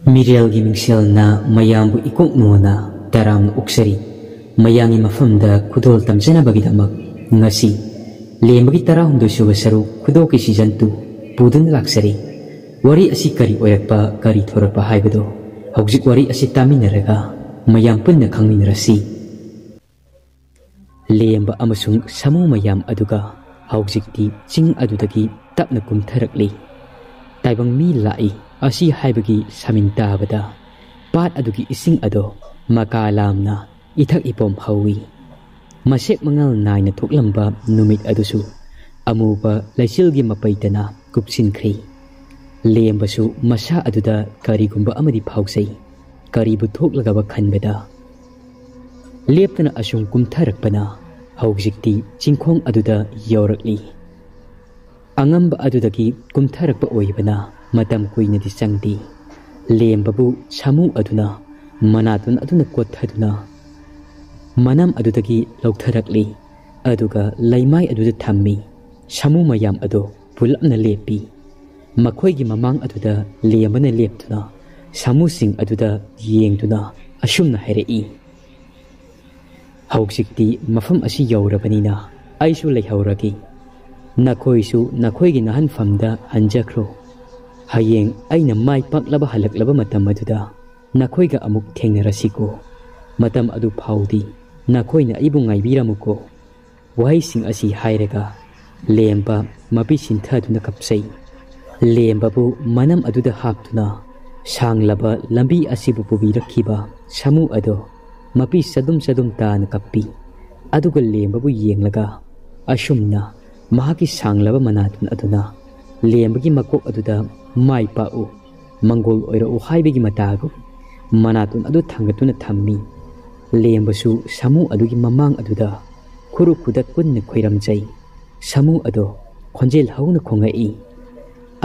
ꯃꯤꯔꯦꯜꯒꯤ ꯃꯤꯡꯁꯦꯜꯅ ꯃꯌꯥꯝꯕꯨ ꯏꯀꯣꯛꯅꯣꯅ ꯇꯔꯥꯝꯅ ꯑꯣꯛꯆꯔꯤ ꯃꯌꯥꯝꯒꯤ ꯃꯐꯝꯗ ꯈꯨꯗꯣꯜ ꯇꯝꯖꯅꯕꯒꯤꯗꯃꯛ ꯉꯁꯤ ꯂꯦꯝꯕꯒꯤ 12 ꯁꯨꯕ ꯁꯔꯨꯛ ꯈꯨꯗꯣꯜꯒꯤ ꯁꯤꯖꯟ 2 ꯄꯨꯗꯨꯅ ꯂꯥꯛꯆꯔꯤ ꯋꯥꯔꯤ ꯑꯁꯤ ꯀꯔꯤ ꯑꯣꯏꯔꯛꯄ ꯀꯔꯤ ꯊꯣꯔꯛꯄ ꯍꯥꯏꯕꯗꯣ ꯍꯧꯖꯤꯛ ꯋꯥꯔꯤ ꯑꯁꯤ ꯇꯥꯃꯤꯟꯅꯔꯒ ꯃꯌꯥꯝ ꯄꯨꯟꯅ ꯈꯪꯃꯤꯟꯅꯔꯁꯤ ꯂꯦꯝꯕ ꯑꯃꯁꯨꯡ ꯁꯥꯃꯨ ꯃꯌꯥꯝ ꯑꯗꯨꯒ ꯍꯧꯖꯤꯛꯇꯤ ꯆꯤꯡ ꯑꯗꯨꯗꯒꯤ ꯇꯞꯅ ꯀꯨꯝꯊꯔꯛꯂꯤ ꯇꯥꯏꯕꯪ ꯃꯤ ꯂꯥꯛꯏ ꯑꯁꯤ ꯍꯥꯏꯕꯒꯤ ꯁꯃꯤꯡ ꯇꯥꯕꯗ ꯄꯥꯠ ꯑꯗꯨꯒꯤ ꯏꯁꯤꯡ ꯑꯗꯣ ꯃꯀꯥ ꯂꯥꯝꯅ ꯏꯊꯛ ꯏꯄꯣꯝ ꯍꯧꯏ ꯃꯁꯦꯛ ꯃꯉꯥꯜ ꯅꯥꯏꯅ ꯊꯣꯛꯂꯝꯕ ꯅꯨꯃꯤꯠ ꯑꯗꯨꯁꯨ ꯑꯃꯨꯕ ꯂꯩꯆꯤꯜꯒꯤ ꯃꯄꯩꯇꯅ ꯀꯨꯞꯁꯤꯟꯈ꯭ꯔꯤ ꯂꯦꯝꯕꯁꯨ ꯃꯁꯥ ꯑꯗꯨꯗ ꯀꯔꯤꯒꯨꯝꯕ ꯑꯃꯗꯤ ꯐꯥꯎꯖꯩ ꯀꯔꯤꯕꯨ ꯊꯣꯛꯂꯒꯕ ꯈꯟꯕꯗ ꯂꯦꯞꯇꯅ ꯑꯁꯨꯝ ꯀꯨꯝꯊꯔꯛꯄꯅ ꯍꯧꯖꯤꯛꯇꯤ ꯆꯤꯡꯈꯣꯡ ꯑꯗꯨꯗ ꯌꯧꯔꯛꯂꯤ ꯑꯉꯝꯕ ꯑꯗꯨꯗꯒꯤ ꯀꯨꯝꯊꯔꯛꯄ ꯑꯣꯏꯕꯅ ꯃꯇꯝ ꯀꯨꯏꯅꯗꯤ ꯆꯪꯗꯦ ꯂꯦꯝꯕꯕꯨ ꯁꯥꯃꯨ ꯑꯗꯨꯅ ꯃꯅꯥꯇꯣꯟ ꯑꯗꯨꯅ ꯀꯣꯠꯊꯗꯨꯅ ꯃꯅꯝ ꯑꯗꯨꯗꯒꯤ ꯂꯧꯊꯔꯛꯂꯤ ꯑꯗꯨꯒ ꯂꯩꯃꯥꯏ ꯑꯗꯨꯗ ꯊꯝꯃꯤ ꯁꯥꯃꯨ ꯃꯌꯥꯝ ꯑꯗꯣ ꯄꯨꯂꯞꯅ ꯂꯦꯞꯄꯤ ꯃꯈꯣꯏꯒꯤ ꯃꯃꯥꯡ ꯑꯗꯨꯗ ꯂꯦꯝꯕꯅ ꯂꯦꯞꯇꯨꯅ ꯁꯥꯃꯨꯁꯤꯡ ꯑꯗꯨꯗ ꯌꯦꯡꯗꯨꯅ ꯑꯁꯨꯝꯅ ꯍꯥꯏꯔꯛꯏ ꯍꯧꯖꯤꯛꯇꯤ ꯃꯐꯝ ꯑꯁꯤ ꯌꯧꯔꯕꯅꯤꯅ ꯑꯩꯁꯨ ꯂꯩꯍꯧꯔꯒꯦ ꯅꯈꯣꯏꯁꯨ ꯅꯈꯣꯏꯒꯤ ꯅꯍꯟꯐꯝꯗ ꯍꯟꯖꯈ꯭ꯔꯣ ꯍꯌꯦꯡ ꯑꯩꯅ ꯃꯥꯏ ꯄꯥꯛꯂꯕ ꯍꯜꯂꯛꯂꯕ ꯃꯇꯝ ꯑꯗꯨꯗ ꯅꯈꯣꯏꯒ ꯑꯃꯨꯛ ꯊꯦꯡꯅꯔꯁꯤꯀꯣ ꯃꯇꯝ ꯑꯗꯨ ꯐꯥꯎꯗꯤ ꯅꯈꯣꯏꯅ ꯑꯩꯕꯨ ꯉꯥꯏꯕꯤꯔꯝꯃꯨꯀꯣ ꯋꯥꯍꯩꯁꯤꯡ ꯑꯁꯤ ꯍꯥꯏꯔꯒ ꯂꯦꯝꯕ ꯃꯄꯤ ꯁꯤꯟꯊꯗꯨꯅ ꯀꯞꯆꯩ ꯂꯦꯝꯕꯕꯨ ꯃꯅꯝ ꯑꯗꯨꯗ ꯍꯥꯞꯇꯨꯅ ꯁꯥꯡꯂꯕ ꯂꯝꯕꯤ ꯑꯁꯤꯕꯨ ꯄꯨꯕꯤꯔꯛꯈꯤꯕ ꯁꯥꯃꯨ ꯑꯗꯣ ꯃꯄꯤ ꯆꯗꯨꯝ ꯆꯗꯨꯝ ꯇꯥꯅ ꯀꯞꯄꯤ ꯑꯗꯨꯒ ꯂꯦꯝꯕꯕꯨ ꯌꯦꯡꯂꯒ ꯑꯁꯨꯝꯅ ꯃꯍꯥꯛꯀꯤ ꯁꯥꯡꯂꯕ ꯃꯅꯥꯇꯣꯟ ꯑꯗꯨꯅ ꯂꯦꯝꯕꯒꯤ ꯃꯀꯣꯛ ꯑꯗꯨꯗ ꯃꯥꯏ ꯄꯥꯛꯎ ꯃꯪꯒꯣꯜ ꯑꯣꯏꯔꯛꯎ ꯍꯥꯏꯕꯒꯤ ꯃꯇꯥꯒꯨꯝ ꯃꯅꯥꯇꯣꯟ ꯑꯗꯨ ꯊꯥꯡꯒꯠꯇꯨꯅ ꯊꯝꯃꯤ ꯂꯦꯝꯕꯁꯨ ꯁꯥꯃꯨ ꯑꯗꯨꯒꯤ ꯃꯃꯥꯡ ꯑꯗꯨꯗ ꯈꯨꯔꯨ ꯈꯨꯗꯠ ꯄꯨꯟꯅ ꯈꯣꯏꯔꯝꯖꯩ ꯁꯥꯃꯨ ꯑꯗꯣ ꯈꯣꯟꯖꯦꯜ ꯍꯧꯅ ꯈꯣꯡꯉꯛꯏ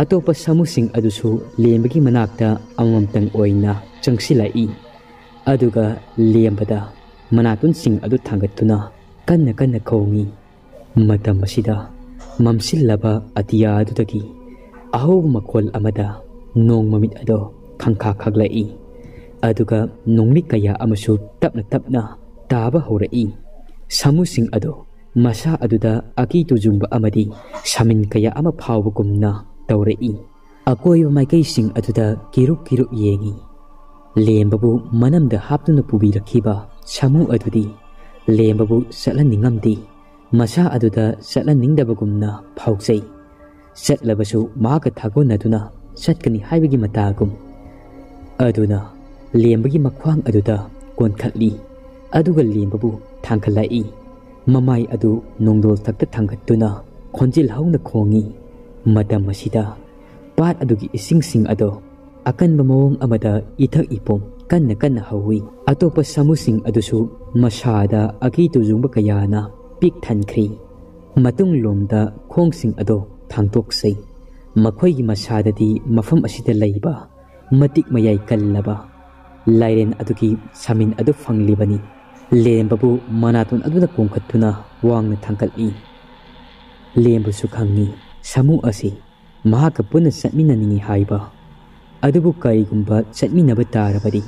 ꯑꯇꯣꯞꯄ ꯁꯥꯃꯨꯁꯤꯡ ꯑꯗꯨꯁꯨ ꯂꯦꯝꯕꯒꯤ ꯃꯅꯥꯛꯇ ꯑꯃꯃꯝꯇꯪ ꯑꯣꯏꯅ ꯆꯪꯁꯤꯜꯂꯛꯏ ꯑꯗꯨꯒ ꯂꯦꯝꯕꯗ ꯃꯅꯥꯇꯣꯟꯁꯤꯡ ꯑꯗꯨ ꯊꯥꯡꯒꯠꯇꯨꯅ ꯀꯟꯅ ꯀꯟꯅ ꯈꯣꯡꯉꯤ ꯃꯇꯝ ꯑꯁꯤꯗ ꯃꯝꯁꯤꯜꯂꯕ ꯑꯇꯤꯌꯥ ꯑꯗꯨꯗꯒꯤ ꯑꯍꯧꯕ ꯃꯈꯣꯜ ꯑꯃꯗ ꯅꯣꯡ ꯃꯃꯤꯠ ꯑꯗꯣ ꯈꯪꯈꯥ ꯈꯥꯛꯂꯛꯏ ꯑꯗꯨꯒ ꯅꯣꯡꯂꯤꯛ ꯀꯌꯥ ꯑꯃꯁꯨ ꯇꯞꯅ ꯇꯞꯅ ꯇꯥꯕ ꯍꯧꯔꯛꯏ ꯁꯥꯃꯨꯁꯤꯡ ꯑꯗꯣ ꯃꯁꯥ ꯑꯗꯨꯗ ꯑꯀꯤ ꯇꯨꯖꯨꯡꯕ ꯑꯃꯗꯤ ꯁꯥꯃꯤꯟ ꯀꯌꯥ ꯑꯃ ꯐꯥꯎꯕꯒꯨꯝꯅ ꯇꯧꯔꯛꯏ ꯑꯀꯣꯏꯕ ꯃꯥꯏꯀꯩꯁꯤꯡ ꯑꯗꯨꯗ ꯀꯤꯔꯨꯞ ꯀꯤꯔꯨꯞ ꯌꯦꯡꯉꯤ ꯂꯦꯝꯕꯕꯨ ꯃꯅꯝꯗ ꯍꯥꯞꯇꯨꯅ ꯄꯨꯕꯤꯔꯛꯈꯤꯕ ꯁꯥꯃꯨ ꯑꯗꯨꯗꯤ ꯂꯦꯝꯕꯕꯨ ꯆꯠꯍꯟꯅꯤꯡꯉꯝꯗꯦ ꯃꯁꯥ ꯑꯗꯨꯗ ꯆꯠꯍꯟꯅꯤꯡꯗꯕꯒꯨꯝꯅ ꯐꯥꯎꯖꯩ ꯆꯠꯂꯕꯁꯨ ꯃꯍꯥꯛꯀ ꯊꯥꯒꯣꯟꯅꯗꯨꯅ ꯆꯠꯀꯅꯤ ꯍꯥꯏꯕꯒꯤ ꯃꯇꯥꯒꯨꯝ ꯑꯗꯨꯅ ꯂꯦꯝꯕꯒꯤ ꯃꯈ꯭ꯋꯥꯡ ꯑꯗꯨꯗ ꯀꯣꯟꯈꯠꯂꯤ ꯑꯗꯨꯒ ꯂꯦꯝꯕꯕꯨ ꯊꯥꯡꯒꯠꯂꯛꯏ ꯃꯃꯥꯏ ꯑꯗꯨ ꯅꯣꯡꯗꯣꯜ ꯊꯛꯇ ꯊꯥꯡꯒꯠꯇꯨꯅ ꯈꯣꯟꯖꯦꯜ ꯍꯧꯅ ꯈꯣꯡꯉꯤ ꯃꯇꯝ ꯑꯁꯤꯗ ꯄꯥꯠ ꯑꯗꯨꯒꯤ ꯏꯁꯤꯡꯁꯤꯡ ꯑꯗꯣ ꯑꯀꯟꯕ ꯃꯑꯣꯡ ꯑꯃꯗ ꯏꯊꯛ ꯏꯄꯣꯝ ꯀꯟꯅ ꯀꯟꯅ ꯍꯧꯏ ꯑꯇꯣꯞꯄ ꯁꯥꯃꯨꯁꯤꯡ ꯑꯗꯨꯁꯨ ꯃꯁꯥꯗ ꯑꯀꯤ ꯇꯨꯖꯨꯡꯕ ꯀꯌꯥꯅ ꯄꯤꯛ ꯊꯟꯈ꯭ꯔꯤ ꯃꯇꯨꯡꯂꯣꯝꯗ ꯈꯣꯡꯁꯤꯡ ꯑꯗꯣ ꯊꯥꯡꯇꯣꯛꯆꯩ ꯃꯈꯣꯏꯒꯤ ꯃꯁꯥꯗꯗꯤ ꯃꯐꯝ ꯑꯁꯤꯗ ꯂꯩꯕ ꯃꯇꯤꯛ ꯃꯌꯥꯏ ꯀꯜꯂꯕ ꯂꯥꯏꯔꯦꯟ ꯑꯗꯨꯒꯤ ꯁꯥꯃꯤꯟ ꯑꯗꯨ ꯐꯪꯂꯤꯕꯅꯤ ꯂꯦꯝꯕꯕꯨ ꯃꯅꯥꯇꯣꯟ ꯑꯗꯨꯅ ꯀꯣꯡꯈꯠꯇꯨꯅ ꯋꯥꯡꯅ ꯊꯥꯡꯒꯠꯂꯤ ꯂꯦꯝꯕꯁꯨ ꯈꯪꯉꯤ ꯁꯥꯃꯨ ꯑꯁꯤ ꯃꯍꯥꯛꯀ ꯄꯨꯟꯅ ꯆꯠꯃꯤꯟꯅꯅꯤꯡꯉꯤ ꯍꯥꯏꯕ ꯑꯗꯨꯕꯨ ꯀꯔꯤꯒꯨꯝꯕ ꯆꯠꯃꯤꯟꯅꯕ ꯇꯥꯔꯕꯗꯤ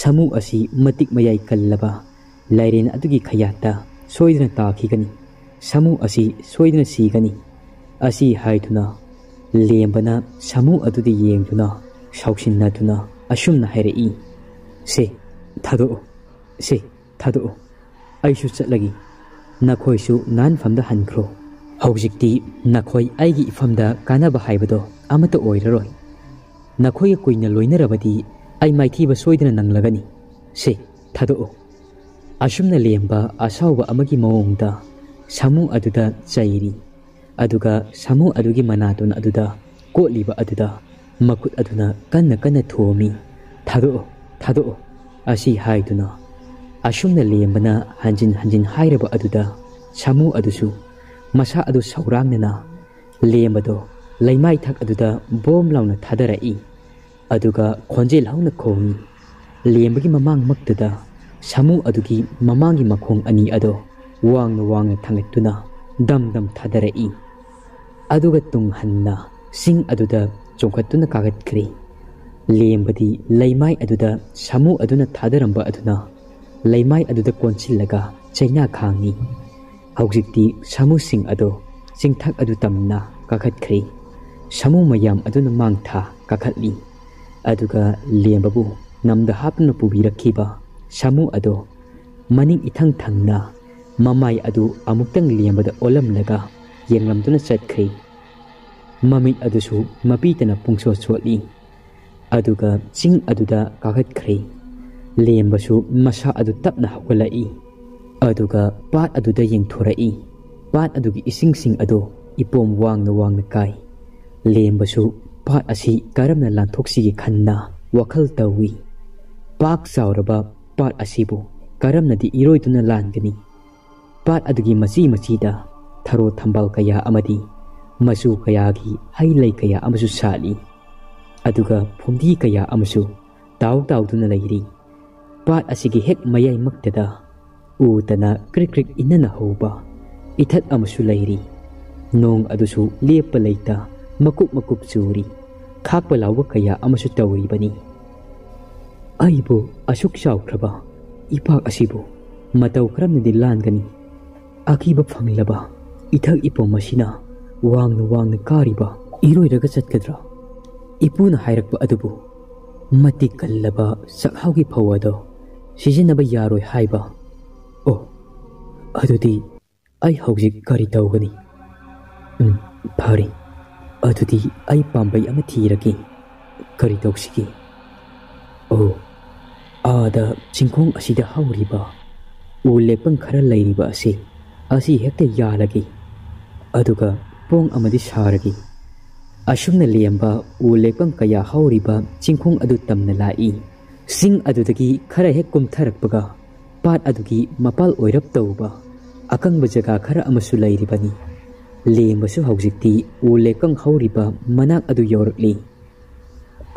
ꯁꯥꯃꯨ ꯑꯁꯤ ꯃꯇꯤꯛ ꯃꯌꯥꯏ ꯀꯜꯂꯕ ꯂꯥꯏꯔꯦꯟ ꯑꯗꯨꯒꯤ ꯈꯌꯥꯠꯇ ꯁꯣꯏꯗꯅ ꯇꯥꯈꯤꯒꯅꯤ ꯁꯥꯃꯨ ꯑꯁꯤ ꯁꯣꯏꯗꯅ ꯁꯤꯒꯅꯤ ꯑꯁꯤ ꯍꯥꯏꯗꯨꯅ ꯂꯦꯝꯕꯅ ꯁꯥꯃꯨ ꯑꯗꯨꯗ ꯌꯦꯡꯗꯨꯅ ꯁꯥꯎꯁꯤꯟꯅꯗꯨꯅ ꯑꯁꯨꯝꯅ ꯍꯥꯏꯔꯛꯏ ꯁꯦ ꯊꯥꯗꯣꯛꯑꯣ ꯁꯦ ꯊꯥꯗꯣꯛꯑꯣ ꯑꯩꯁꯨ ꯆꯠꯂꯒꯦ ꯅꯈꯣꯏꯁꯨ ꯅꯍꯟꯐꯝꯗ ꯍꯟꯈ꯭ꯔꯣ ꯍꯧꯖꯤꯛꯇꯤ ꯅꯈꯣꯏ ꯑꯩꯒꯤ ꯏꯐꯝꯗ ꯀꯥꯟꯅꯕ ꯍꯥꯏꯕꯗꯣ ꯑꯃꯠꯇ ꯑꯣꯏꯔꯔꯣꯏ ꯅꯈꯣꯏꯒ ꯀꯨꯏꯅ ꯂꯣꯏꯅꯔꯕꯗꯤ ꯑꯩ ꯃꯥꯏꯊꯤꯕ ꯁꯣꯏꯗꯅ ꯅꯪꯂꯒꯅꯤ ꯁꯦ ꯊꯥꯗꯣꯛꯑꯣ ꯑꯁꯨꯝꯅ ꯂꯦꯝꯕ ꯑꯁꯥꯎꯕ ꯑꯃꯒꯤ ꯃꯑꯣꯡꯗ ꯁꯥꯃꯨ ꯑꯗꯨꯗ ꯆꯩꯔꯤ ꯑꯗꯨꯒ ꯁꯥꯃꯨ ꯑꯗꯨꯒꯤ ꯃꯅꯥꯇꯣꯟ ꯑꯗꯨꯗ ꯀꯣꯠꯂꯤꯕ ꯑꯗꯨꯗ ꯃꯈꯨꯠ ꯑꯗꯨꯅ ꯀꯟꯅ ꯀꯟꯅ ꯊꯣꯝꯃꯤ ꯊꯥꯗꯣꯛꯑꯣ ꯊꯥꯗꯣꯛꯑꯣ ꯑꯁꯤ ꯍꯥꯏꯗꯨꯅ ꯑꯁꯨꯝꯅ ꯂꯦꯝꯕꯅ ꯍꯟꯖꯤꯟ ꯍꯟꯖꯤꯟ ꯍꯥꯏꯔꯕ ꯑꯗꯨꯗ ꯁꯥꯃꯨ ꯑꯗꯨꯁꯨ ꯃꯁꯥ ꯑꯗꯨ ꯁꯧꯔꯥꯡꯅꯅ ꯂꯦꯝꯕꯗꯣ ꯂꯩꯃꯥꯏ ꯊꯛ ꯑꯗꯨꯗ ꯕꯣꯝ ꯂꯥꯎꯅ ꯊꯥꯗꯔꯛꯏ ꯑꯗꯨꯒ ꯈꯣꯟꯖꯦꯜ ꯍꯧꯅ ꯈꯣꯡꯉꯤ ꯂꯦꯝꯕꯒꯤ ꯃꯃꯥꯡꯃꯛꯇꯨꯗ ꯁꯥꯃꯨ ꯑꯗꯨꯒꯤ ꯃꯃꯥꯡꯒꯤ ꯃꯈꯣꯡ ꯑꯅꯤ ꯑꯗꯣ ꯋꯥꯡꯅ ꯋꯥꯡꯅ ꯊꯥꯡꯒꯠꯇꯨꯅ ꯗꯝ ꯗꯝ ꯊꯥꯗꯔꯛꯏ ꯑꯗꯨꯒ ꯇꯨꯡ ꯍꯟꯅ ꯁꯤꯡ ꯑꯗꯨꯗ ꯆꯣꯡꯈꯠꯇꯨꯅ ꯀꯥꯈꯠꯈ꯭ꯔꯤ ꯂꯦꯝꯕꯗꯤ ꯂꯩꯃꯥꯏ ꯑꯗꯨꯗ ꯁꯥꯃꯨ ꯑꯗꯨꯅ ꯊꯥꯗꯔꯝꯕ ꯑꯗꯨꯅ ꯂꯩꯃꯥꯏ ꯑꯗꯨꯗ ꯀꯣꯟꯁꯤꯜꯂꯒ ꯆꯩꯅꯥ ꯈꯥꯡꯉꯤ꯫ ꯍꯧꯖꯤꯛꯇꯤ ꯁꯥꯃꯨꯁꯤꯡ ꯑꯗꯣ ꯆꯤꯡꯊꯛ ꯑꯗꯨ ꯇꯝꯅ ꯀꯥꯈꯠꯈ꯭ꯔꯦ꯫ ꯁꯥꯃꯨ ꯃꯌꯥꯝ ꯑꯗꯨꯅ ꯃꯥꯡꯊꯥ ꯀꯥꯈꯠꯂꯤ꯫ ꯑꯗꯨꯒ ꯂꯦꯝꯕꯕꯨ ꯅꯝꯗ ꯍꯥꯞꯇꯨꯅ ꯄꯨꯕꯤꯔꯛꯈꯤꯕ ꯁꯥꯃꯨ ꯑꯗꯣ ꯃꯅꯤꯡ ꯏꯊꯪ ꯊꯪꯅ ꯃꯃꯥꯏ ꯑꯗꯨ ꯑꯃꯨꯛꯇꯪ ꯂꯦꯝꯕꯗ ꯑꯣꯜꯂꯝꯂꯒ ꯌꯦꯡꯂꯝꯗꯨꯅ ꯆꯠꯈ꯭ꯔꯦ꯫ ꯃꯃꯤꯠ ꯑꯗꯨꯁꯨ ꯃꯄꯤꯇꯅ ꯄꯨꯡꯁꯣꯠ ꯁꯣꯠꯂꯤ꯫ ꯑꯗꯨꯒ ꯆꯤꯡ ꯑꯗꯨꯗ ꯀꯥꯈꯠꯈ꯭ꯔꯦ꯫ ꯂꯦꯝꯕꯁꯨ ꯃꯁꯥ ꯑꯗꯨ ꯇꯞꯅ ꯍꯧꯒꯠꯂꯛꯏ꯫ ꯑꯗꯨꯒ ꯄꯥꯠ ꯑꯗꯨꯗ ꯌꯦꯡꯊꯣꯔꯛꯏ꯫ ꯄꯥꯠ ꯑꯗꯨꯒꯤ ꯏꯁꯤꯡꯁꯤꯡ ꯑꯗꯨ ꯏꯄꯣꯝ ꯋꯥꯡꯅ ꯋꯥꯡꯅ ꯀꯥꯏ꯫ ꯂꯦꯝꯕꯁꯨ ꯄꯥꯠ ꯑꯁꯤ ꯀꯔꯝꯅ ꯂꯥꯟꯊꯣꯛꯁꯤꯒꯦ ꯈꯟꯅ ꯋꯥꯈꯜ ꯇꯧꯏ꯫ ꯄꯥꯛ ꯆꯥꯎꯔꯕ ꯄꯥꯠ ꯑꯁꯤꯕꯨ ꯀꯔꯝꯅꯗꯤ ꯏꯔꯣꯏꯗꯨꯅ ꯂꯥꯟꯒꯅꯤ? ꯄꯥꯠ ꯑꯗꯨꯒꯤ ꯃꯆꯤ ꯃꯆꯤꯗ ꯊꯔꯣ ꯊꯝꯕꯥꯜ ꯀꯌꯥ ꯑꯃꯗꯤ ꯃꯆꯨ ꯀꯌꯥꯒꯤ ꯍꯩ ꯂꯩ ꯀꯌꯥ ꯑꯃꯁꯨ ꯁꯥꯠꯂꯤ꯫ ꯑꯗꯨꯒ ꯐꯨꯝꯗꯤ ꯀꯌꯥ ꯑꯃꯁꯨ ꯇꯥꯎ ꯇꯥꯎꯗꯨꯅ ꯂꯩꯔꯤ꯫ ꯄꯥꯠ ꯑꯁꯤꯒꯤ ꯍꯦꯛ ꯃꯌꯥꯏꯃꯛꯇꯗ ꯎꯗꯅ ꯀ꯭ꯔꯤꯛ ꯀ꯭ꯔꯤꯛ ꯏꯟꯅꯅ ꯍꯧꯕ ꯏꯊꯠ ꯑꯃꯁꯨ ꯂꯩꯔꯤ꯫ ꯅꯣꯡ ꯑꯗꯨꯁꯨ ꯂꯦꯞꯄ ꯂꯩꯇ ꯃꯀꯨꯞ ꯃꯀꯨꯞ ꯆꯨꯔꯤ꯫ ꯈꯥꯛꯄ ꯂꯥꯎꯕ ꯀꯌꯥ ꯑꯃꯁꯨ ꯇꯧꯔꯤꯕꯅꯤ꯫ ꯑꯩꯕꯨ ꯑꯁꯨꯛ ꯆꯥꯎꯈ꯭ꯔꯕ ꯏꯄꯥꯛ ꯑꯁꯤꯕꯨ ꯃꯇꯧ ꯀꯔꯝꯅꯗꯤ ꯂꯥꯟꯒꯅꯤ? ꯑꯀꯤꯕ ꯐꯪꯂꯕ ꯏꯊꯛ ꯏꯄꯣꯝ ꯑꯁꯤꯅ ꯋꯥꯡꯅ ꯋꯥꯡꯅ ꯀꯥꯔꯤꯕ ꯏꯔꯣꯏꯔꯒ ꯆꯠꯀꯗ꯭ꯔꯥ? ꯏꯄꯨꯅ ꯍꯥꯏꯔꯛꯄ ꯑꯗꯨꯕꯨ ꯃꯇꯤꯛ ꯀꯜꯂꯕ ꯆꯥꯛꯍꯥꯎꯒꯤ ꯐꯧ ꯑꯗꯣ ꯁꯤꯖꯤꯟꯅꯕ ꯌꯥꯔꯣꯏ ꯍꯥꯏꯕ? ꯑꯣ, ꯑꯗꯨꯗꯤ ꯑꯩ ꯍꯧꯖꯤꯛ ꯀꯔꯤ ꯇꯧꯒꯅꯤ? ꯐꯔꯦ, ꯑꯗꯨꯗꯤ ꯑꯩ ꯄꯥꯝꯕꯩ ꯑꯃ ꯊꯤꯔꯒꯦ꯫ ꯀꯔꯤ ꯇꯧꯁꯤꯒꯦ? ꯑꯣ, आदा चिंखोंग असिदा हौरिबा उ लेपंग खरा लैरिबा असी हेक्ते यालगी अदुगा पोंग अमदि सारगी असुमना लेंबा उ लेपंग कया हौरिबा चिंखोंग अदु तमना लाई सिंग अदुदगी खरा हेक कुमथरकपगा पाट अदुगी मपाल ओइरप तौबा अकंग जगा खरा अमसु लैरिबनी लेंबसु हौजिक्ति उ लेपंग हौरिबा मनाक अदु यौरकली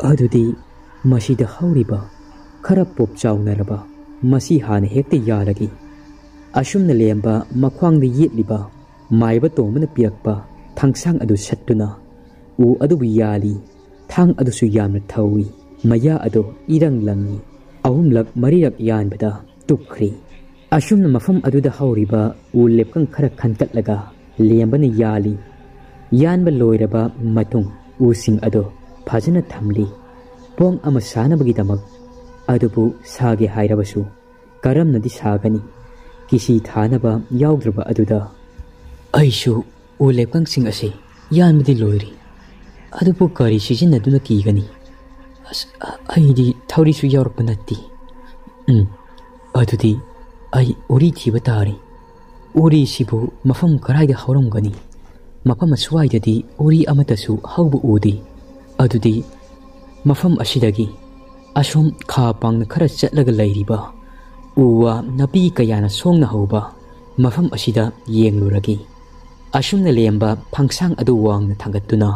अदुदी मसीदा हौरिबा खरा पोप चाउनरबा मसी हाने हेक्ते यालगी असुमना लेंबा मख्वांग येतलिबा माइबा तोमना पियकपा थांगसांग अदु सत्तुना उ अदुबु याली थांग अदुसु यामना थौई मया अदो इरंग लंगी अहुमलक मरिरक यानबदा तुखरी असुमना मफम अदुदा हौरिबा उ लेपकंग खरा खनकटलगा लेंबना याली यानबा लोइरबा मतुंग उसिंग अदो फजना थमली पोंग अमा सानबगिदमक अदुबु सागे हाइरबसु करमनदि सागनी किसी थानबा याउद्रबा अदुदा अइसु उ लेपकंग सिंग असे यानबदि लोइरी अदुबु करी सिजिनदुना कीगनी अइदि थौरिसु याउरकप नत्ति अदुदि अइ उरी थिबा तारी उरी सिबु मफम कराइदा हौरमगनी मफम असुवाइददि उरी अमतसु हौबु उदी अदुदि मफम असिदगी असोम खा पांग खरा चटलगा लैरिबा उवा नपी कयाना सोंगना हौबा मफम असिदा येंगलुरगी असुमना लेंबा फंगसांग अदु वांगना थांगतुना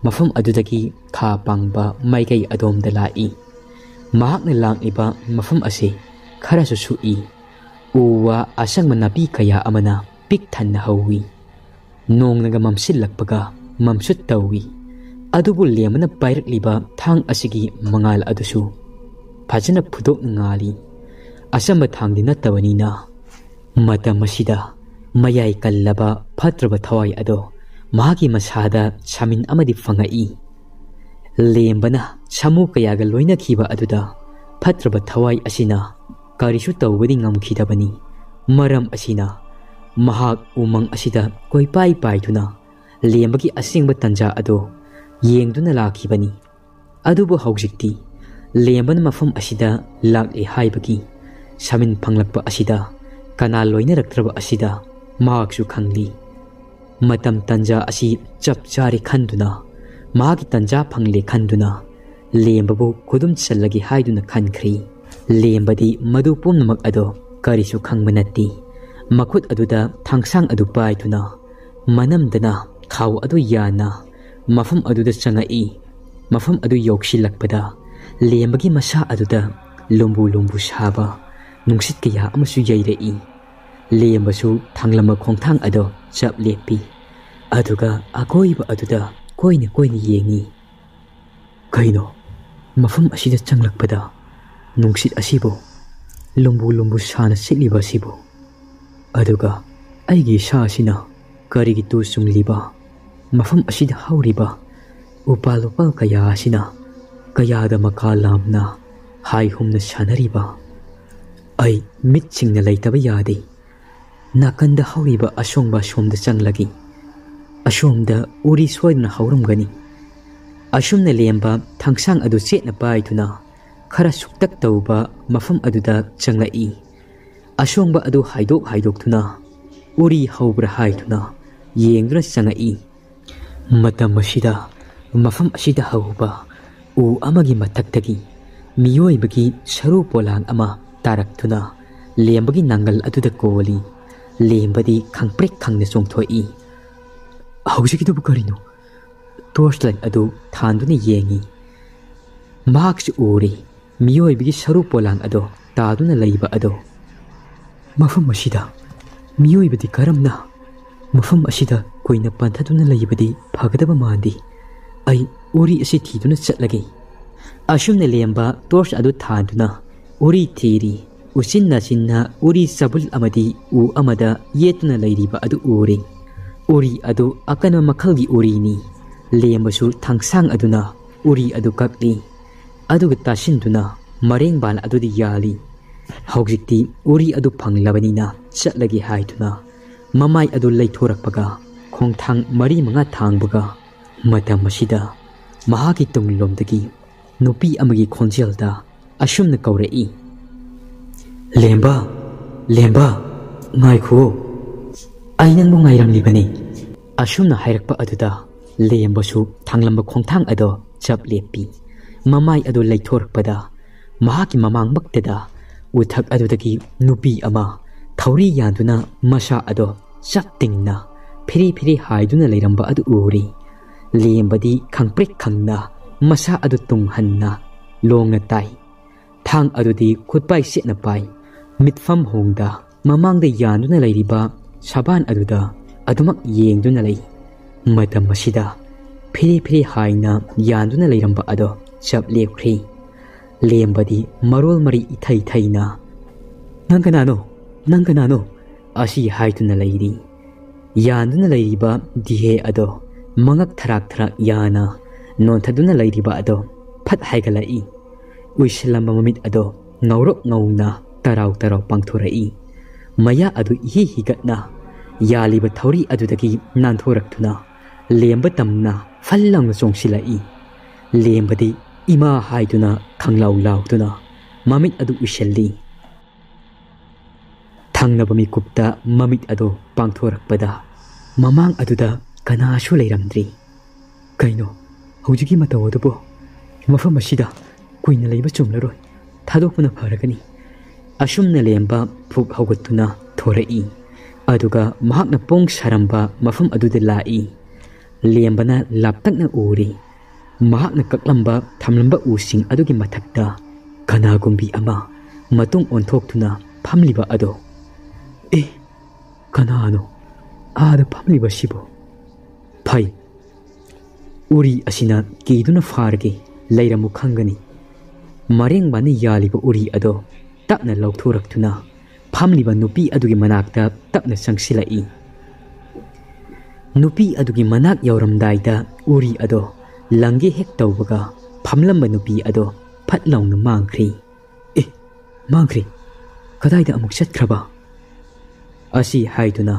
मफम अदुदगी खा पांगबा माइकै अदोमदा लाई महाकना लांगलिबा मफम असे खरासु सुई उवा असंगमा नपी कया अमना पिक थन्ना हौवी नोंगनगा ममसिलकपगा ममसुत तौवी अदुबु लेमना पाइरकलिबा थांग असिगी मंगाल अदुसु फजना फुदोक ngaली असंबा थांगदि नत्तबनिना मतम असिदा मयाई कल्लबा फत्रबा थवाई अदो मागी मसादा सामिन अमदि फंगाई लेमबना सामु कयागा लोइना खिबा अदुदा फत्रबा थवाई असिना कारिसु तौबदि ngamखिदबनी मरम असिना महाक उमंग असिदा कोइपाई पाइदुना लेमबगी असिंगबा तंजा अदो येंगदुना लाखिबनी अदुबु हौजिक्ति लेमबन मफम असिदा लाक्ले हाइबगी सामिन फंगलकपा असिदा कना लोइनरक्त्रबा असिदा माकसु खंगली मतम तंजा असि चप चारे खंदुना मागी तंजा फंगले खंदुना लेमबबु खुदुम चल्लगी हाइदुना खनख्री लेमबदी मधु पुमनमक अदो करिसु खंगबनत्ती मखुद अदुदा थांगसांग अदु पाइदुना मनमदना खाव अदु याना मफम अदुदा चंगाई मफम अदु योक्सिलकपदा लेमबगी मसा अदुदा लुम्बु लुम्बु साबा नुंसित कया अमसु यैरई लेमबसु थांगलम खोंथांग अदो चप लेपी अदुगा अकोइबा अदुदा कोइने कोइने येंगी कइनो ꯃꯐꯝ ꯑꯁꯤꯗ ꯆꯪꯂꯛꯄꯗ ꯅꯨꯡꯁꯤꯠ ꯑꯁꯤꯕꯨ ꯂꯨꯝꯕꯨ ꯂꯨꯝꯕꯨ ꯁꯥꯅ ꯁꯤꯠꯂꯤꯕ ꯑꯁꯤꯕꯨ ꯑꯗꯨꯒ ꯑꯩꯒꯤ ꯏꯁꯥ ꯑꯁꯤꯅ ꯀꯔꯤꯒꯤ ꯇꯨ ꯆꯨꯡꯂꯤꯕ ꯃꯐꯝ ꯑꯁꯤꯗ ꯍꯧꯔꯤꯕ ꯎꯄꯥꯜ ꯎꯄꯥꯜ ꯀꯌꯥ ꯑꯁꯤꯅ ꯀꯌꯥꯗ ꯃꯈꯥ ꯂꯥꯝꯅ ꯍꯥꯏ ꯍꯨꯝꯅ ꯁꯥꯟꯅꯔꯤꯕ ꯑꯩ ꯃꯤꯠꯁꯤꯡꯅ ꯂꯩꯇꯕ ꯌꯥꯗꯦ ꯅꯥꯀꯟꯗ ꯍꯧꯔꯤꯕ ꯑꯁꯣꯡꯕ ꯑꯁꯣꯝꯗ ꯆꯪꯂꯒꯤ ꯑꯁꯣꯝꯗ ꯎꯔꯤ ꯁꯣꯏꯗꯅ ꯍꯧꯔꯝꯒꯅꯤ ꯑꯁꯨꯝꯅ ꯂꯦꯝꯕ ꯊꯥꯡꯁꯥꯡ ꯑꯗꯨ ꯆꯦꯠꯅ ꯄꯥꯏꯗꯨꯅ ꯈꯔ ꯁꯨꯛꯇꯛ ꯇꯧꯕ ꯃꯐꯝ ꯑꯗꯨꯗ ꯆꯪꯂꯛꯏ ꯑꯁꯣꯡꯕ ꯑꯗꯨ ꯍꯥꯏꯗꯣꯛꯇꯨꯅ ꯎꯔꯤ ꯍꯧꯕ꯭ꯔꯥ ꯍꯥꯏꯗꯨꯅ ꯌꯦꯡꯗꯨꯅ ꯆꯪꯉꯛꯏ ꯃꯇꯝ ꯑꯁꯤꯗ ꯃꯐꯝ ꯑꯁꯤꯗ ꯍꯧꯕ ꯎ ꯑꯃꯒꯤ ꯃꯊꯛꯇꯒꯤ ꯃꯤꯑꯣꯏꯕꯒꯤ ꯁꯔꯨ ꯄꯣꯂꯥꯡ ꯑꯃ ꯇꯥꯔꯛꯇꯨꯅ ꯂꯦꯝꯕꯒꯤ ꯅꯥꯡꯒꯜ ꯑꯗꯨꯗ ꯀꯣꯜꯂꯤ ꯂꯦꯝꯕꯗꯤ ꯈꯪꯄ꯭ꯔꯦꯛ ꯈꯪꯅ ꯆꯣꯡꯊꯣꯛꯏ ꯍꯧꯖꯤꯛꯀꯤꯗꯨꯕꯨ ꯀꯔꯤꯅꯣ ꯇꯣꯔꯆ ꯂꯥꯏꯠ ꯑꯗꯨ ꯊꯥꯟꯗꯨꯅ ꯌꯦꯡꯉꯤ ꯃꯍꯥꯛꯁꯨ ꯎꯔꯤ ꯃꯤꯑꯣꯏꯕꯒꯤ ꯁꯔꯨ ꯄꯣꯂꯥꯡ ꯑꯗꯣ ꯇꯥꯗꯨꯅ ꯂꯩꯕ ꯑꯗꯣ ꯃꯐꯝ ꯑꯁꯤꯗ ꯃꯤꯑꯣꯏꯕꯗꯤ ꯀꯔꯝꯅ ꯃꯐꯝ ꯑꯁꯤꯗ ꯀꯨꯏꯅ ꯄꯟꯊꯗꯨꯅ ꯂꯩꯕꯗꯤ ꯐꯒꯗꯕ ꯃꯥꯟꯗꯦ ꯑꯩ ꯎꯔꯤ ꯑꯁꯤ ꯊꯤꯗꯨꯅ ꯆꯠꯂꯒꯦ ꯑꯁꯨꯝꯅ ꯂꯦꯝꯕ ꯇꯣꯔꯆ ꯑꯗꯨ ꯊꯥꯟꯗꯨꯅ ꯎꯔꯤ ꯊꯤꯔꯤ ꯎꯆꯤꯟꯅ ꯎꯔꯤ ꯆꯕꯨꯜ ꯑꯃꯗꯤ ꯎ ꯑꯃꯗ ꯌꯦꯠꯇꯨꯅ ꯂꯩꯔꯤꯕ ꯑꯗꯨ ꯎꯔꯤ ꯎꯔꯤ ꯑꯗꯨ ꯑꯀꯟꯕ ꯃꯈꯜꯒꯤ ꯎꯔꯤꯅꯤ ꯂꯦꯝꯕꯁꯨ ꯊꯥꯡꯁꯥꯡ ꯑꯗꯨꯅ ꯎꯔꯤ ꯑꯗꯨ ꯀꯛꯂꯤ ꯑꯗꯨꯒ ꯇꯥꯁꯤꯟꯗꯨꯅ ꯃꯔꯦꯡꯕꯥꯜ ꯑꯗꯨꯗ ꯌꯥꯜꯂꯤ ꯍꯧꯖꯤꯛꯇꯤ ꯎꯔꯤ ꯑꯗꯨ ꯐꯪꯂꯕꯅꯤꯅ ꯆꯠꯂꯒꯦ ꯍꯥꯏꯗꯨꯅ ꯃꯃꯥꯏ ꯑꯗꯨ ꯂꯩꯊꯣꯔꯛꯄꯒ ꯈꯣꯡꯊꯥꯡ 4-5 ꯊꯥꯡꯕꯒ ꯃꯇꯝ ꯑꯁꯤꯗ ꯃꯍꯥꯛꯀꯤ ꯇꯨꯡꯂꯣꯝꯗꯒꯤ ꯅꯨꯄꯤ ꯑꯃꯒꯤ ꯈꯣꯟꯖꯦꯜꯗ ꯑꯁꯨꯝꯅ ꯀꯧꯔꯛꯏ ꯂꯦꯝꯕ ꯂꯦꯝꯕ ꯉꯥꯏꯈꯨꯑꯣ ꯑꯩ ꯅꯪꯕꯨ ꯉꯥꯏꯔꯝꯂꯤꯕꯅꯤ ꯑꯁꯨꯝꯅ ꯍꯥꯏꯔꯛꯄ ꯑꯗꯨꯗ ꯂꯦꯝꯕꯁꯨ ꯊꯥꯡꯂꯝꯕ ꯈꯣꯡꯊꯥꯡ ꯑꯗꯣ ꯆꯞ ꯂꯦꯞꯄꯤ ꯃꯃꯥꯏ ꯑꯗꯨ ꯂꯩꯊꯣꯔꯛꯄꯗ ꯃꯍꯥꯛꯀꯤ ꯃꯃꯥꯡꯃꯛꯇꯗ ꯎꯊꯛ ꯑꯗꯨꯗꯒꯤ ꯅꯨꯄꯤ ꯑꯃ ꯊꯧꯔꯤ ꯌꯥꯟꯗꯨꯅ ꯃꯁꯥ ꯑꯗꯣ ꯆꯞ ꯇꯤꯡꯅ ꯐꯤꯔꯤ ꯐꯤꯔꯤ ꯍꯥꯏꯗꯨꯅ ꯂꯩꯔꯝꯕ ꯑꯗꯨ ꯎꯔꯤ ꯂꯦꯝꯕꯗꯤ ꯈꯪꯄ꯭ꯔꯦꯛ ꯈꯪꯅ ꯃꯁꯥ ꯑꯗꯨ ꯇꯨꯡꯍꯟꯅ ꯂꯣꯡꯅ ꯇꯥꯏ ꯊꯥꯡ ꯑꯗꯨꯗꯤ ꯈꯨꯠꯄꯥꯏ ꯁꯦꯠꯅ ꯄꯥꯏ ꯃꯤꯠꯐꯝ ꯍꯣꯡꯗ ꯃꯃꯥꯡꯗ ꯌꯥꯟꯗꯨꯅ ꯂꯩꯔꯤꯕ ꯁꯕꯥꯟ ꯑꯗꯨꯗ ꯑꯗꯨꯃꯛ ꯌꯦꯡꯗꯨꯅ ꯂꯩ ꯃꯇꯝ ꯑꯁꯤꯗ ꯐꯤꯔꯤ ꯐꯤꯔꯤ ꯍꯥꯏꯅ ꯌꯥꯟꯗꯨꯅ ꯂꯩꯔꯝꯕ ꯑꯗꯣ ꯆꯞ ꯂꯦꯞꯈ꯭ꯔꯤ ꯂꯦꯝꯕꯗꯤ ꯃꯔꯣꯜ ꯃꯔꯤ ꯏꯊꯩ ꯊꯩꯅ ꯅꯪ ꯀꯅꯥꯅꯣ ꯑꯁꯤ ꯍꯥꯏꯗꯨꯅ ꯂꯩꯔꯤ ꯌꯥꯟꯗꯨꯅ ꯂꯩꯔꯤꯕ ꯗꯤꯍꯦ ꯑꯗꯣ ꯃꯉꯛ ꯊꯔꯥꯛ ꯌꯥꯅ ꯅꯣꯟꯊꯗꯨꯅ ꯂꯩꯔꯤꯕ ꯑꯗꯣ ꯐꯠ ꯍꯥꯏꯒꯠꯂꯛꯏ ꯎꯏꯁꯤꯜꯂꯝꯕ ꯃꯃꯤꯠ ꯑꯗꯣ ꯉꯧꯔꯣꯛ ꯉꯧꯅ ꯇꯔꯥꯎ ꯄꯥꯡꯊꯣꯔꯛꯏ ꯃꯌꯥ ꯑꯗꯨ ꯏꯍꯤ ꯍꯤꯒꯠꯅ ꯌꯥꯜꯂꯤꯕ ꯊꯧꯔꯤ ꯑꯗꯨꯗꯒꯤ ꯅꯥꯟꯊꯣꯔꯛꯇꯨꯅ ꯂꯦꯝꯕ ꯇꯝꯅ ꯐꯜ ꯂꯥꯎꯅ ꯆꯣꯡꯁꯤꯜꯂꯛꯏ ꯂꯦꯝꯕꯗꯤ ꯏꯃꯥ ꯍꯥꯏꯗꯨꯅ ꯈꯪꯂꯥꯎ ꯂꯥꯎꯗꯨꯅ ꯃꯃꯤꯠ ꯑꯗꯨ ꯎꯏꯁꯤꯜꯂꯤ ꯊꯪꯅꯕ ꯃꯤꯀꯨꯞꯇ ꯃꯃꯤꯠ ꯑꯗꯨ ꯄꯥꯡꯊꯣꯔꯛꯄꯗ ꯃꯃꯥꯡ ꯑꯗꯨꯗ ꯀꯅꯥꯁꯨ ꯂꯩꯔꯝꯗ꯭ꯔꯤ ꯀꯩꯅꯣ ꯍꯧꯖꯤꯛꯀꯤ ꯃꯇꯧ ꯑꯗꯨꯕꯨ ꯃꯐꯝ ꯑꯁꯤꯗ ꯀꯨꯏꯅ ꯂꯩꯕ ꯆꯨꯝꯂꯔꯣꯏ ꯊꯥꯗꯣꯛꯄꯅ ꯐꯔꯒꯅꯤ ꯑꯁꯨꯝꯅ ꯂꯦꯝꯕ ꯐꯨꯛ ꯍꯧꯒꯠꯇꯨꯅ ꯊꯣꯔꯛꯏ ꯑꯗꯨꯒ ꯃꯍꯥꯛꯅ ꯄꯣꯡ ꯁꯥꯔꯝꯕ ꯃꯐꯝ ꯑꯗꯨꯗ ꯂꯥꯛꯏ ꯂꯦꯝꯕꯅ ꯂꯥꯞꯇꯛꯅ ꯎꯔꯤ ꯃꯍꯥꯛꯅ ꯀꯛꯂꯝꯕ ꯊꯝꯂꯝꯕ ꯎꯁꯤꯡ ꯑꯗꯨꯒꯤ ꯃꯊꯛꯇ ꯀꯅꯥꯒꯨꯝꯕꯤ ꯑꯃ ꯃꯇꯨꯡ ꯑꯣꯟꯊꯣꯛꯇꯨꯅ ꯐꯝꯂꯤꯕ ꯑꯗꯣ ꯀꯅꯥꯅꯣ ꯑꯥꯗ ꯐꯝꯂꯤꯕꯁꯤꯕꯨ ꯐꯩ ꯎꯔꯤ ꯑꯁꯤꯅ ꯀꯤꯗꯨꯅ ꯐꯥꯔꯒꯦ ꯂꯩꯔꯝꯃꯨ ꯈꯪꯒꯅꯤ ꯃꯔꯦꯡꯕꯥꯅ ꯌꯥꯜꯂꯤꯕ ꯎꯔꯤ ꯑꯗꯣ ꯇꯞꯅ ꯂꯧꯊꯣꯔꯛꯇꯨꯅ ꯐꯝꯂꯤꯕ ꯅꯨꯄꯤ ꯑꯗꯨꯒꯤ ꯃꯅꯥꯛꯇ ꯇꯞꯅ ꯆꯪꯁꯤꯜꯂꯛꯏ ꯅꯨꯄꯤ ꯑꯗꯨꯒꯤ ꯃꯅꯥꯛ ꯌꯧꯔꯝꯗꯥꯏꯗ ꯎꯔꯤ ꯑꯗꯣ ꯂꯪꯒꯦ ꯍꯦꯛ ꯇꯧꯕꯒ ꯐꯝꯂꯝꯕ ꯅꯨꯄꯤ ꯑꯗꯣ ꯐꯠ ꯂꯥꯎꯅ ꯃꯥꯡꯈ꯭ꯔꯤ ꯃꯥꯡꯈ꯭ꯔꯤ ꯀꯗꯥꯏꯗ ꯑꯃꯨꯛ ꯆꯠꯈ꯭ꯔꯕ ꯑꯁꯤ ꯍꯥꯏꯗꯨꯅ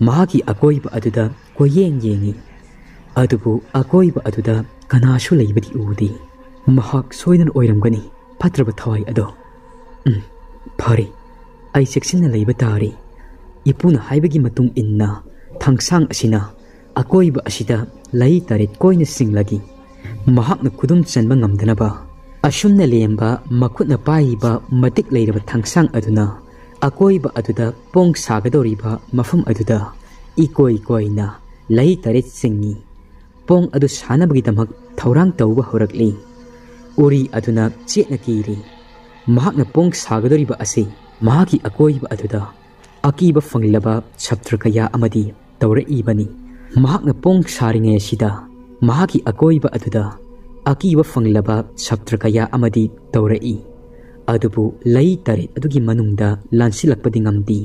ꯃꯍꯥꯛꯀꯤ ꯑꯀꯣꯏꯕ ꯑꯗꯨꯗ ꯀꯣꯏꯌꯦꯡ ꯌꯦꯡꯉꯤ ꯑꯗꯨꯕꯨ ꯑꯀꯣꯏꯕ ꯑꯗꯨꯗ ꯀꯅꯥꯁꯨ ꯂꯩꯕꯗꯤ ꯎꯗꯦ ꯃꯍꯥꯛ ꯁꯣꯏꯗꯅ ꯑꯣꯏꯔꯝꯒꯅꯤ ꯐꯠꯇ꯭ꯔꯕ ꯊꯋꯥꯏ ꯑꯗꯣ ꯐꯔꯦ ꯑꯩ ꯆꯦꯛꯁꯤꯟꯅ ꯂꯩꯕ ꯇꯥꯔꯤ ꯏꯄꯨꯅ ꯍꯥꯏꯕꯒꯤ ꯃꯇꯨꯡ ꯏꯟꯅ ꯊꯥꯡꯁꯥꯡ ꯑꯁꯤꯅ ꯑꯀꯣꯏꯕ ꯑꯁꯤꯗ ꯂꯩ ꯇꯔꯦꯠ ꯀꯣꯏꯅ ꯆꯤꯡꯂꯒꯤ ꯃꯍꯥꯛꯅ ꯈꯨꯗꯨꯝ ꯆꯟꯕ ꯉꯝꯗꯅꯕ ꯑꯁꯨꯝꯅ ꯂꯦꯝꯕ ꯃꯈꯨꯠꯅ ꯄꯥꯏꯔꯤꯕ ꯃꯇꯤꯛ ꯂꯩꯔꯕ ꯊꯥꯡꯁꯥꯡ ꯑꯗꯨꯅ ꯑꯀꯣꯏꯕ ꯑꯗꯨꯗ ꯄꯣꯡ ꯁꯥꯒꯗꯧꯔꯤꯕ ꯃꯐꯝ ꯑꯗꯨꯗ ꯏꯀꯣꯏ ꯀꯣꯏꯅ ꯂꯩ ꯇꯔꯦꯠ ꯆꯤꯡꯉꯤ ꯄꯣꯡ ꯑꯗꯨ ꯁꯥꯅꯕꯒꯤꯗꯃꯛ ꯊꯧꯔꯥꯡ ꯇꯧꯕ ꯍꯧꯔꯛꯂꯤ ꯎꯔꯤ ꯑꯗꯨꯅ ꯆꯦꯠꯅ ꯀꯤꯔꯤ ꯃꯍꯥꯛꯅ ꯄꯣꯡ ꯁꯥꯒꯗꯧꯔꯤꯕ ꯑꯁꯤ ꯃꯍꯥꯛꯀꯤ ꯑꯀꯣꯏꯕ ꯑꯗꯨꯗ ꯑꯀꯤꯕ ꯐꯪꯂꯕ ꯁꯞꯇ꯭ꯔ ꯀꯌꯥ ꯑꯃꯗꯤ ꯇꯧꯔꯛꯏꯕꯅꯤ ꯃꯍꯥꯛꯅ ꯄꯣꯡ ꯁꯥꯔꯤꯉꯩ ꯑꯁꯤꯗ ꯃꯍꯥꯛꯀꯤ ꯑꯀꯣꯏꯕ ꯑꯗꯨꯗ ꯑꯀꯤꯕ ꯐꯪꯂꯕ ꯁꯞꯇ꯭ꯔ ꯀꯌꯥ ꯑꯃꯗꯤ ꯇꯧꯔꯛꯏ ꯑꯗꯨꯕꯨ ꯂꯩ ꯇꯔꯦꯠ ꯑꯗꯨꯒꯤ ꯃꯅꯨꯡꯗ ꯂꯥꯟꯁꯤꯜꯂꯛꯄꯗꯤ ꯉꯝꯗꯦ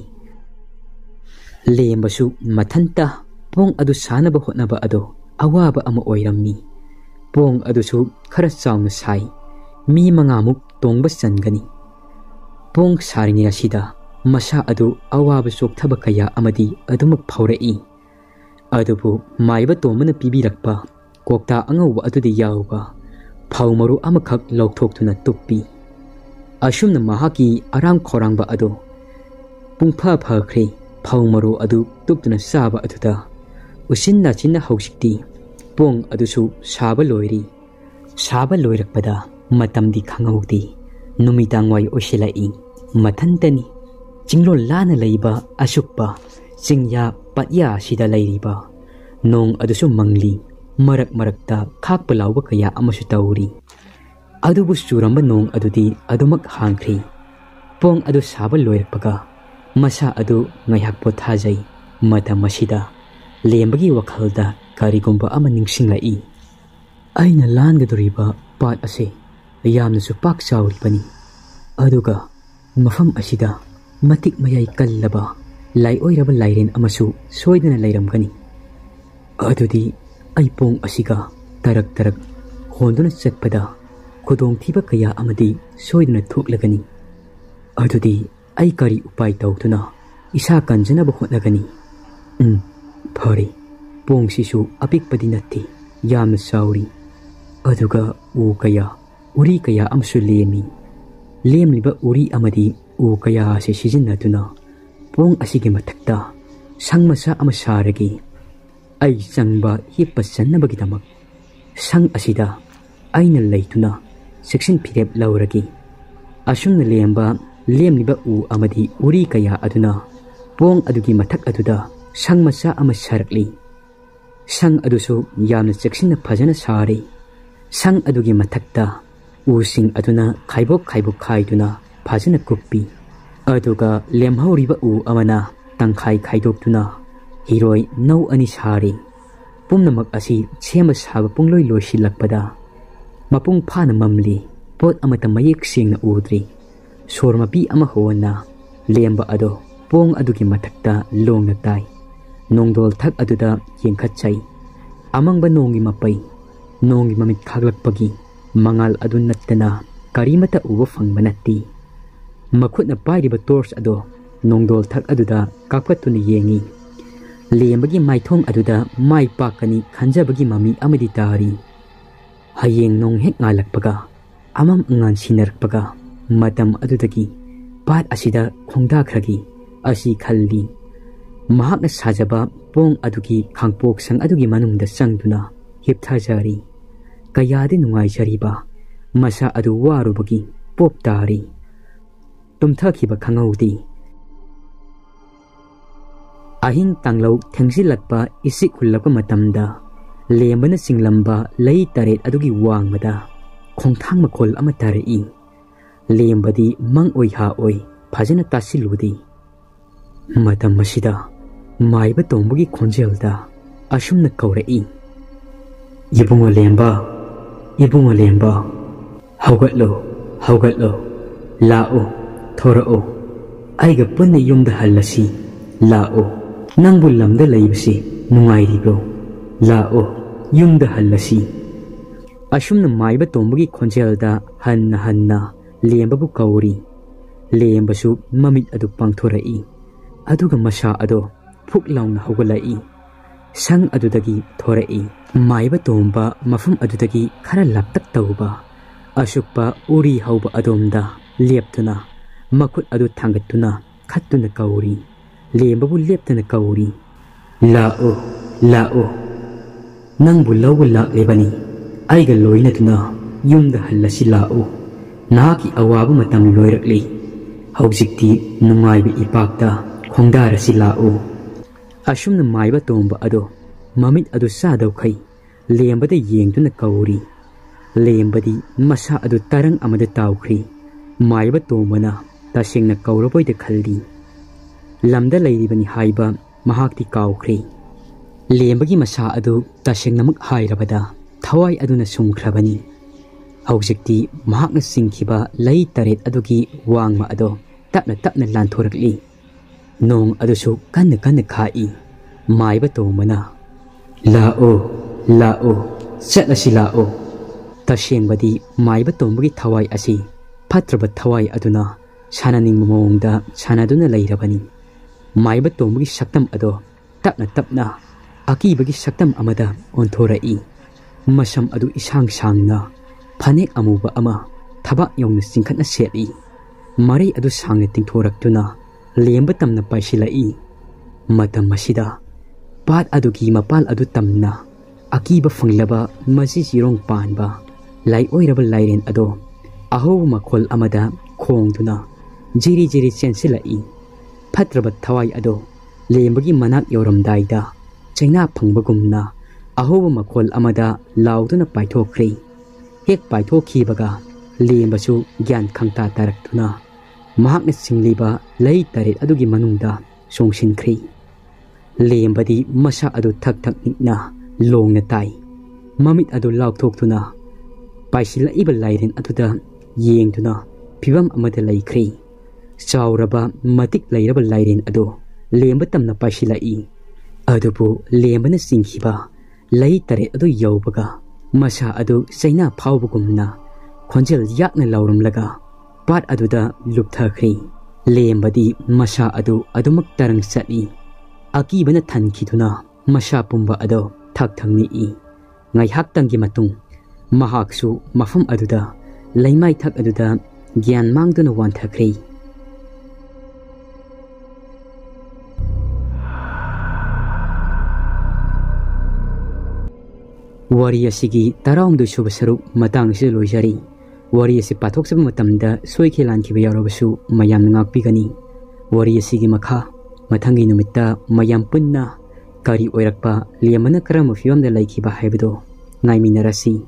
ꯂꯦꯝꯕꯁꯨ ꯃꯊꯟꯇ ꯄꯣꯡ ꯑꯗꯨ ꯁꯥꯅꯕ ꯍꯣꯠꯅꯕ ꯑꯗꯣ ꯑꯋꯥꯕ ꯑꯃ ꯑꯣꯏꯔꯝꯃꯤ ꯄꯣꯡ ꯑꯗꯨꯁꯨ ꯈꯔ ꯆꯥꯎꯅ ꯁꯥꯏ ꯃꯤ 5ꯃꯨꯛ ꯇꯣꯡꯕ ꯆꯟꯒꯅꯤ ꯄꯣꯡ ꯁꯥꯔꯤꯉꯩ ꯑꯁꯤꯗ ꯃꯁꯥ ꯑꯗꯨ ꯑꯋꯥꯕ ꯆꯣꯛꯊꯕ ꯀꯌꯥ ꯑꯃꯗꯤ ꯑꯗꯨꯃꯛ ꯐꯥꯎꯔꯛꯏ ꯑꯗꯨꯕꯨ ꯃꯥꯏꯕ ꯇꯣꯝꯕꯅ ꯄꯤꯕꯤꯔꯛꯄ ꯀꯣꯛꯇꯥ ꯑꯉꯧꯕ ꯑꯗꯨꯗ ꯌꯥꯎꯕ ꯐꯧ ꯃꯔꯨ ꯑꯃꯈꯛ ꯂꯧꯊꯣꯛꯇꯨꯅ ꯇꯨꯞꯄꯤ ꯑꯁꯨꯝꯅ ꯃꯍꯥꯛꯀꯤ ꯑꯔꯥꯝ ꯈꯧꯔꯥꯡꯕ ꯑꯗꯨ ꯄꯨꯡꯐꯥ ꯐꯈ꯭ꯔꯦ ꯐꯧ ꯃꯔꯨ ꯑꯗꯨ ꯇꯨꯞꯇꯨꯅ ꯆꯥꯕ ꯑꯗꯨꯗ ꯎꯆꯤꯟ ꯅꯥꯆꯤꯟꯅ ꯍꯧꯖꯤꯛꯇꯤ ꯄꯣꯡ ꯑꯗꯨꯁꯨ ꯁꯥꯕ ꯂꯣꯏꯔꯤ ꯁꯥꯕ ꯂꯣꯏꯔꯛꯄꯗ ꯃꯇꯝꯗꯤ ꯈꯪꯍꯧꯗꯦ ꯅꯨꯃꯤꯗꯥꯡꯋꯥꯏ ꯑꯣꯏꯁꯤꯜꯂꯛꯏ ꯃꯊꯟꯇꯅꯤ ꯆꯤꯡꯂꯣꯟ ꯂꯥꯟꯅ ꯂꯩꯕ ꯑꯁꯨꯛꯄ ꯆꯤꯡꯌꯥ ꯄꯠꯌꯥ ꯑꯁꯤꯗ ꯂꯩꯔꯤꯕ ꯅꯣꯡ ꯑꯗꯨꯁꯨ ꯃꯪꯂꯤ ꯃꯔꯛ ꯃꯔꯛꯇ ꯈꯥꯛꯄ ꯂꯥꯎꯕ ꯀꯌꯥ ꯑꯃꯁꯨ ꯇꯧꯔꯤ ꯑꯗꯨꯕꯨ ꯆꯨꯔꯝꯕ ꯅꯣꯡ ꯑꯗꯨꯗꯤ ꯑꯗꯨꯃꯛ ꯍꯥꯡꯈ꯭ꯔꯤ ꯄꯣꯡ ꯑꯗꯨ ꯁꯥꯕ ꯂꯣꯏꯔꯛꯄꯒ ꯃꯁꯥ ꯑꯗꯨ ꯉꯥꯏꯍꯥꯛ ꯄꯣꯊꯥꯖꯩ ꯃꯇꯝ ꯑꯁꯤꯗ ꯂꯦꯝꯕꯒꯤ ꯋꯥꯈꯜꯗ ꯀꯔꯤꯒꯨꯝꯕ ꯑꯃ ꯅꯤꯡꯁꯤꯡꯂꯛꯏ ꯑꯩꯅ ꯂꯥꯟꯒꯗꯧꯔꯤꯕ ꯄꯥꯠ ꯑꯁꯤ ꯌꯥꯝꯅꯁꯨ ꯄꯥꯛ ꯆꯥꯎꯔꯤꯕꯅꯤ ꯑꯗꯨꯒ ꯃꯐꯝ ꯑꯁꯤꯗ ꯃꯇꯤꯛ ꯃꯌꯥꯏ ꯀꯜꯂꯕ ꯂꯥꯏꯑꯣꯏꯔꯕ ꯂꯥꯏꯔꯦꯟ ꯑꯃꯁꯨ ꯁꯣꯏꯗꯅ ꯂꯩꯔꯝꯒꯅꯤ ꯑꯗꯨꯗꯤ ꯑꯩ ꯄꯣꯡ ꯑꯁꯤꯒ ꯇꯔꯛ ꯇꯔꯛ ꯍꯣꯟꯗꯨꯅ ꯆꯠꯄꯗ ꯈꯨꯗꯣꯡꯊꯤꯕ ꯀꯌꯥ ꯑꯃꯗꯤ ꯁꯣꯏꯗꯅ ꯊꯣꯛꯂꯒꯅꯤ ꯑꯗꯨꯗꯤ ꯑꯩ ꯀꯔꯤ ꯎꯄꯥꯏ ꯇꯧꯗꯨꯅ ꯏꯁꯥ ꯀꯟꯖꯅꯕ ꯍꯣꯠꯅꯒꯅꯤ ꯐꯔꯦ ꯄꯣꯡꯁꯤꯁꯨ ꯑꯄꯤꯛꯄꯗꯤ ꯅꯠꯇꯦ ꯌꯥꯝꯅ ꯆꯥꯎꯔꯤ ꯑꯗꯨꯒ ꯎꯔꯤ ꯀꯌꯥ ꯑꯃꯁꯨ ꯂꯦꯝꯃꯤ ꯂꯦꯝꯂꯤꯕ ꯎꯔꯤ ꯑꯃꯗꯤ ꯎ ꯀꯌꯥ ꯑꯁꯤ ꯁꯤꯖꯤꯟꯅꯗꯨꯅ ꯄꯣꯡ ꯑꯁꯤꯒꯤ ꯃꯊꯛꯇ ꯁꯪ ꯃꯆꯥ ꯑꯃ ꯁꯥꯔꯒꯦ ꯑꯩ ꯆꯪꯕ ꯍꯤꯞꯄ ꯆꯟꯅꯕꯒꯤꯗꯃꯛ ꯁꯪ ꯑꯁꯤꯗ ꯑꯩꯅ ꯂꯩꯇꯨꯅ ꯆꯦꯛꯁꯤꯟ ꯐꯤꯔꯦꯞ ꯂꯧꯔꯒꯦ ꯑꯁꯨꯝꯅ ꯂꯦꯝꯂꯤꯕ ꯎ ꯑꯃꯗꯤ ꯎꯔꯤ ꯀꯌꯥ ꯑꯗꯨꯅ ꯄꯣꯡ ꯑꯗꯨꯒꯤ ꯃꯊꯛ ꯑꯗꯨꯗ ꯁꯪ ꯃꯆꯥ ꯑꯃ ꯁꯥꯔꯛꯂꯤ ꯁꯪ ꯑꯗꯨꯁꯨ ꯌꯥꯝꯅ ꯆꯦꯛꯁꯤꯟꯅ ꯐꯖꯅ ꯁꯥꯔꯤ ꯁꯪ ꯑꯗꯨꯒꯤ ꯃꯊꯛꯇ ꯎꯁꯤꯡ ꯑꯗꯨꯅ ꯈꯥꯏꯕꯣꯛ ꯈꯥꯏꯗꯨꯅ ꯐꯖꯅ ꯀꯨꯞꯄꯤ ꯑꯗꯨꯒ ꯂꯦꯝꯍꯧꯔꯤꯕ ꯎ ꯑꯃꯅ ꯇꯪꯈꯥꯏ ꯈꯥꯏꯗꯣꯛꯇꯨꯅ ꯍꯤꯔꯣꯏ ꯅꯧ ꯑꯅꯤ ꯁꯥꯔꯤ ꯄꯨꯝꯅꯃꯛ ꯑꯁꯤ ꯁꯦꯝꯕ ꯁꯥꯕ ꯄꯨꯡꯂꯣꯏ ꯂꯣꯏꯁꯤꯜꯂꯛꯄꯗ ꯃꯄꯨꯡ ꯐꯥꯅ ꯃꯝꯂꯤ ꯄꯣꯠ ꯑꯃꯠꯇ ꯃꯌꯦꯛ ꯁꯦꯡꯅ ꯎꯗ꯭ꯔꯤ ꯁꯣꯔ ꯃꯄꯤ ꯑꯃ ꯍꯣꯟꯅ ꯂꯦꯝꯕ ꯑꯗꯣ ꯄꯣꯡ ꯑꯗꯨꯒꯤ ꯃꯊꯛꯇ ꯂꯣꯡꯅ ꯇꯥꯏ ꯅꯣꯡꯗꯣꯜ ꯊꯛ ꯑꯗꯨꯗ ꯌꯦꯡꯈꯠꯆꯩ ꯑꯃꯪꯕ ꯅꯣꯡꯒꯤ ꯃꯄꯩ ꯅꯣꯡꯒꯤ ꯃꯃꯤꯠ ꯈꯥꯛꯂꯛꯄꯒꯤ ꯃꯉꯥꯜ ꯑꯗꯨ ꯅꯠꯇꯅ ꯀꯔꯤꯃꯠꯇ ꯎꯕ ꯐꯪꯕ ꯅꯠꯇꯦ ꯃꯈꯨꯠꯅ ꯄꯥꯏꯔꯤꯕ ꯇꯣꯔꯆ ꯑꯗꯣ ꯅꯣꯡꯗꯣꯜ ꯊꯛ ꯑꯗꯨꯗ ꯀꯥꯞꯀꯠꯇꯨꯅ ꯌꯦꯡꯉꯤ ꯂꯦꯝꯕꯒꯤ ꯃꯥꯏꯊꯣꯡ ꯑꯗꯨꯗ ꯃꯥꯏ ꯄꯥꯛꯀꯅꯤ ꯈꯟꯖꯕꯒꯤ ꯃꯃꯤ ꯑꯃꯗꯤ ꯇꯥꯔꯤ ꯍꯌꯦꯡ ꯅꯣꯡ ꯍꯦꯛ ꯉꯥꯜꯂꯛꯄꯒ ꯑꯃꯝ ꯑꯉꯥꯟ ꯁꯤꯟꯅꯔꯛꯄꯒ ꯃꯇꯝ ꯑꯗꯨꯗꯒꯤ ꯄꯥꯠ ꯑꯁꯤꯗ ꯈꯣꯡꯗꯥꯈ꯭ꯔꯒꯤ ꯑꯁꯤ ꯈꯜꯂꯤ ꯃꯍꯥꯛꯅ ꯁꯥꯖꯕ ꯄꯣꯡ ꯑꯗꯨꯒꯤ ꯈꯥꯡꯄꯣꯛꯁꯪ ꯑꯗꯨꯒꯤ ꯃꯅꯨꯡꯗ ꯆꯪꯗꯨꯅ ꯍꯤꯞꯊꯖꯔꯤ ꯀꯌꯥꯗꯤ ꯅꯨꯡꯉꯥꯏꯖꯔꯤꯕ ꯃꯁꯥ ꯑꯗꯨ ꯋꯥꯔꯨꯕꯒꯤ ꯄꯣꯞ ꯇꯥꯔꯤ ꯇꯨꯝꯊꯈꯤꯕ ꯈꯪꯍꯧꯗꯦ ꯑꯍꯤꯡ ꯇꯥꯡꯂꯧ ꯊꯦꯡꯖꯤꯜꯂꯛꯄ ꯏꯁꯤꯛ ꯍꯨꯜꯂꯛꯄ ꯃꯇꯝꯗ ꯂꯦꯝꯕꯅ ꯆꯤꯡꯂꯝꯕ ꯂꯩ ꯇꯔꯦꯠ ꯑꯗꯨꯒꯤ ꯋꯥꯡꯃꯗ ꯈꯣꯡꯊꯥꯡ ꯃꯈꯣꯜ ꯑꯃ ꯇꯥꯔꯛꯏ ꯂꯦꯝꯕꯗꯤ ꯃꯪ ꯑꯣꯏ ꯍꯥ ꯑꯣꯏ ꯐꯖꯅ ꯇꯥꯁꯤꯜꯂꯨꯗꯦ ꯃꯇꯝ ꯑꯁꯤꯗ ꯃꯥꯏꯕ ꯇꯣꯝꯕꯒꯤ ꯈꯣꯟꯖꯦꯜꯗ ꯑꯁꯨꯝꯅ ꯀꯧꯔꯛꯏ ꯏꯕꯨꯡꯉꯣ ꯂꯦꯝꯕ ꯍꯧꯒꯠꯂꯣ ꯂꯥꯛꯑꯣ ꯊꯣꯔꯛꯑꯣ ꯑꯩꯒ ꯄꯨꯟꯅ ꯌꯨꯝꯗ ꯍꯜꯂꯁꯤ ꯂꯥꯛꯑꯣ ꯅꯪꯕꯨ ꯂꯝꯗ ꯂꯩꯕꯁꯤ ꯅꯨꯡꯉꯥꯏꯔꯤꯕ꯭ꯔꯣ ꯂꯥꯛꯑꯣ ꯌꯨꯝꯗ ꯍꯜꯂꯁꯤ ꯑꯁꯨꯝꯅ ꯃꯥꯏꯕ ꯇꯣꯝꯕꯒꯤ ꯈꯣꯟꯖꯦꯜꯗ ꯍꯟꯅ ꯂꯦꯝꯕꯕꯨ ꯀꯧꯔꯤ ꯂꯦꯝꯕꯁꯨ ꯃꯃꯤꯠ ꯑꯗꯨ ꯄꯥꯡꯊꯣꯔꯛꯏ ꯑꯗꯨꯒ ꯃꯁꯥ ꯑꯗꯣ ꯐꯨꯛ ꯂꯥꯎꯅ ꯍꯧꯒꯠꯂꯛꯏ ꯁꯪ ꯑꯗꯨꯗꯒꯤ ꯊꯣꯔꯛꯏ ꯃꯥꯏꯕ ꯇꯣꯝꯕ ꯃꯐꯝ ꯑꯗꯨꯗꯒꯤ ꯈꯔ ꯂꯥꯞꯇꯛ ꯇꯧꯕ ꯑꯁꯨꯛꯄ ꯎꯔꯤ ꯍꯧꯕ ꯑꯗꯣꯝꯗ ꯂꯦꯞꯇꯨꯅ ꯃꯈꯨꯠ ꯑꯗꯨ ꯊꯥꯡꯒꯠꯇꯨꯅ ꯈꯠꯇꯨꯅ ꯀꯧꯔꯤ ꯂꯦꯝꯕꯕꯨ ꯂꯦꯞꯇꯅ ꯀꯧꯔꯤ ꯂꯥꯛꯑꯣ ꯅꯪꯕꯨ ꯂꯧꯕ ꯂꯥꯛꯂꯤꯕꯅꯤ ꯑꯩꯒ ꯂꯣꯏꯅꯗꯨꯅ ꯌꯨꯝꯗ ꯍꯜꯂꯁꯤ ꯂꯥꯛꯑꯣ ꯅꯍꯥꯛꯀꯤ ꯑꯋꯥꯕ ꯃꯇꯝ ꯂꯣꯏꯔꯛꯂꯤ ꯍꯧꯖꯤꯛꯇꯤ ꯅꯨꯡꯉꯥꯏꯕ ꯏꯄꯥꯛꯇ ꯈꯣꯡꯗꯥꯔꯁꯤ ꯂꯥꯛꯑꯣ ꯑꯁꯨꯝꯅ ꯃꯥꯏꯕ ꯇꯣꯝꯕ ꯑꯗꯣ ꯃꯃꯤꯠ ꯑꯗꯨ ꯆꯥꯗꯧꯈꯩ ꯂꯦꯝꯕꯗ ꯌꯦꯡꯗꯨꯅ ꯀꯧꯔꯤ ꯂꯦꯝꯕꯗꯤ ꯃꯁꯥ ꯑꯗꯨ ꯇꯔꯪ ꯑꯃꯗ ꯇꯥꯎꯈ꯭ꯔꯤ ꯃꯥꯏꯕ ꯇꯣꯝꯕꯅ ꯇꯁꯦꯡꯅ ꯀꯧꯔꯕꯣꯏꯗ ꯈꯜꯂꯤ ꯂꯝꯗ ꯂꯩꯔꯤꯕꯅꯤ ꯍꯥꯏꯕ ꯃꯍꯥꯛꯇꯤ ꯀꯥꯎꯈ꯭ꯔꯦ ꯂꯦꯝꯕꯒꯤ ꯃꯁꯥ ꯑꯗꯨ ꯇꯁꯦꯡꯅꯃꯛ ꯍꯥꯏꯔꯕꯗ ꯊꯋꯥꯏ ꯑꯗꯨꯅ ꯁꯨꯝꯈ꯭ꯔꯕꯅꯤ ꯍꯧꯖꯤꯛꯇꯤ ꯃꯍꯥꯛꯅ ꯁꯤꯡꯈꯤꯕ ꯂꯩ ꯇꯔꯦꯠ ꯑꯗꯨꯒꯤ ꯋꯥꯡꯃ ꯑꯗꯣ ꯇꯞꯅ ꯇꯞꯅ ꯂꯥꯟꯊꯣꯔꯛꯂꯤ꯫ ꯅꯣꯡ ꯑꯗꯨꯁꯨ ꯀꯟꯅ ꯀꯟꯅ ꯈꯥꯛꯏ꯫ ꯃꯥꯏꯕ ꯇꯣꯝꯕꯅ ꯂꯥꯛꯑꯣ ꯂꯥꯛꯑꯣ ꯆꯠꯂꯁꯤ ꯂꯥꯛꯑꯣ꯫ ꯇꯁꯦꯡꯕꯗꯤ ꯃꯥꯏꯕ ꯇꯣꯝꯕꯒꯤ ꯊꯋꯥꯏ ꯑꯁꯤ ꯐꯠꯇ꯭ꯔꯕ ꯊꯋꯥꯏ ꯑꯗꯨꯅ ꯁꯥꯟꯅꯅꯤꯡꯕ ꯃꯑꯣꯡꯗ ꯁꯥꯟꯅꯗꯨꯅ ꯂꯩꯔꯕꯅꯤ꯫ ꯃꯥꯏꯕ ꯇꯣꯝꯕꯒꯤ ꯁꯛꯇꯝ ꯑꯗꯣ ꯇꯞꯅ ꯇꯞꯅ ꯑꯀꯤꯕꯒꯤ ꯁꯛꯇꯝ ꯑꯃꯗ ꯑꯣꯟꯊꯣꯔꯛꯏ꯫ ꯃꯁꯝ ꯑꯗꯨ ꯏꯁꯥꯡ ꯁꯥꯡꯅ ꯐꯅꯦꯛ ꯑꯃꯨꯕ ꯑꯃ ꯊꯕꯥꯛ ꯌꯧꯅ ꯆꯤꯡꯈꯠꯅ ꯁꯦꯠꯂꯤ꯫ ꯃꯔꯩ ꯑꯗꯨ ꯁꯥꯡꯅ ꯇꯤꯡꯊꯣꯔꯛꯇꯨꯅ ꯂꯦꯝꯕ ꯇꯝꯅ ꯄꯥꯏꯁꯤꯜꯂꯛꯏ꯫ ꯃꯇꯝ ꯑꯁꯤꯗ ꯄꯥꯠ ꯑꯗꯨꯒꯤ ꯃꯄꯥꯜ ꯑꯗꯨ ꯇꯝꯅ ꯑꯀꯤꯕ ꯐꯪꯂꯕ ꯃꯆꯤ ꯆꯤꯔꯣꯡ ꯄꯥꯟꯕ ꯂꯥꯏꯑꯣꯏꯔꯕ ꯂꯥꯏꯔꯦꯟ ꯑꯗꯣ ꯑꯍꯧꯕ ꯃꯈꯣꯜ ꯑꯃꯗ ꯈꯣꯡꯗꯨꯅ ꯖꯤꯔꯤ ꯖꯤꯔꯤ ꯆꯦꯟꯁꯤꯜꯂꯛꯏ꯫ ꯐꯠꯇ꯭ꯔꯕ ꯊꯋꯥꯏ ꯑꯗꯣ ꯂꯦꯝꯕꯒꯤ ꯃꯅꯥꯛ ꯌꯧꯔꯝꯗꯥꯏꯗ ꯆꯩꯅꯥ ꯐꯪꯕꯒꯨꯝꯅ ꯑꯍꯧꯕ ꯃꯈꯣꯜ ꯑꯃꯗ ꯂꯥꯎꯗꯨꯅ ꯄꯥꯏꯊꯣꯛꯈ꯭ꯔꯦ꯫ ꯍꯦꯛ ꯄꯥꯏꯊꯣꯛꯈꯤꯕꯒ ꯂꯦꯝꯕꯁꯨ ꯒ꯭ꯌꯥꯟ ꯈꯪꯇꯥ ꯇꯥꯔꯛꯇꯨꯅ ꯃꯍꯥꯛꯅ ꯆꯤꯡꯂꯤꯕ ꯂꯩ ꯇꯔꯦꯠ ꯑꯗꯨꯒꯤ ꯃꯅꯨꯡꯗ ꯆꯣꯡꯁꯤꯟꯈ꯭ꯔꯦ꯫ ꯂꯦꯝꯕꯗꯤ ꯃꯁꯥ ꯑꯗꯨ ꯊꯛ ꯊꯛ ꯅꯤꯛꯅ ꯂꯣꯡꯅ ꯇꯥꯏ꯫ ꯃꯃꯤꯠ ꯑꯗꯨ ꯂꯥꯎꯊꯣꯛꯇꯨꯅ ꯄꯥꯏꯁꯤꯜꯂꯛꯏꯕ ꯂꯥꯏꯔꯦꯟ ꯑꯗꯨꯗ ꯌꯦꯡꯗꯨꯅ ꯐꯤꯕꯝ ꯑꯃꯗ ꯂꯩꯈ꯭ꯔꯦ꯫ ꯆꯥꯎꯔꯕ ꯃꯇꯤꯛ ꯂꯩꯔꯕ ꯂꯥꯏꯔꯦꯟ ꯑꯗꯨ ꯂꯦꯝꯕ ꯇꯝꯅ ꯄꯥꯏꯁꯤꯜꯂꯛꯏ꯫ ꯑꯗꯨꯕꯨ ꯂꯦꯝꯕꯅ ꯆꯤꯡꯈꯤꯕ ꯂꯩ ꯇꯔꯦꯠ ꯑꯗꯨ ꯌꯧꯕꯒ ꯃꯁꯥ ꯑꯗꯨ ꯆꯩꯅꯥ ꯐꯥꯎꯕꯒꯨꯝꯅ ꯈꯣꯟꯖꯦꯜ ꯌꯥꯛꯅ ꯂꯥꯎꯔꯝꯂꯒ ꯄꯥꯠ ꯑꯗꯨꯗ ꯂꯨꯞꯊꯈ꯭ꯔꯦ꯫ ꯂꯦꯝꯕꯗꯤ ꯃꯁꯥ ꯑꯗꯨ ꯑꯗꯨꯃꯛ ꯇꯔꯪ ꯆꯠꯂꯤ꯫ ꯑꯀꯤꯕꯅ ꯊꯟꯈꯤꯗꯨꯅ ꯃꯁꯥ ꯄꯨꯝꯕ ꯑꯗꯣ ꯊꯛ ꯊꯛ ꯅꯤꯛꯏ꯫ ꯉꯥꯏꯍꯥꯛꯇꯪꯒꯤ ꯃꯇꯨꯡ ꯃꯍꯥꯛꯁꯨ ꯃꯐꯝ ꯑꯗꯨꯗ ꯂꯩꯃꯥꯏ ꯊꯛ ꯑꯗꯨꯗ ꯒ꯭ꯌꯥꯟ ꯃꯥꯡꯗꯨꯅ ꯋꯥꯟꯊꯈ꯭ꯔꯦ꯫ ꯋꯥꯔꯤ ꯑꯁꯤꯒꯤ 19ꯁꯨꯕ ꯁꯔꯨꯛ ꯃꯇꯥꯡ ꯑꯁꯤꯗ ꯂꯣꯏꯖꯔꯤ꯫ ꯋꯥꯔꯤ ꯑꯁꯤ ꯄꯥꯊꯣꯛꯆꯕ ꯃꯇꯝꯗ ꯁꯣꯏꯈꯤ ꯂꯥꯟꯈꯤꯕ ꯌꯥꯎꯔꯕꯁꯨ ꯃꯌꯥꯝꯅ ꯉꯥꯛꯄꯤꯒꯅꯤ꯫ ꯋꯥꯔꯤ ꯑꯁꯤꯒꯤ ꯃꯈꯥ ꯃꯊꯪꯒꯤ ꯅꯨꯃꯤꯠꯇ ꯃꯌꯥꯝ ꯄꯨꯟꯅ ꯀꯔꯤ ꯑꯣꯏꯔꯛꯄ, ꯂꯦꯝꯕꯅ ꯀꯔꯝꯕ ꯐꯤꯕꯝꯗ ꯂꯩꯈꯤꯕ ꯍꯥꯏꯕꯗꯨ ꯉꯥꯏꯃꯤꯟꯅꯔꯁꯤ꯫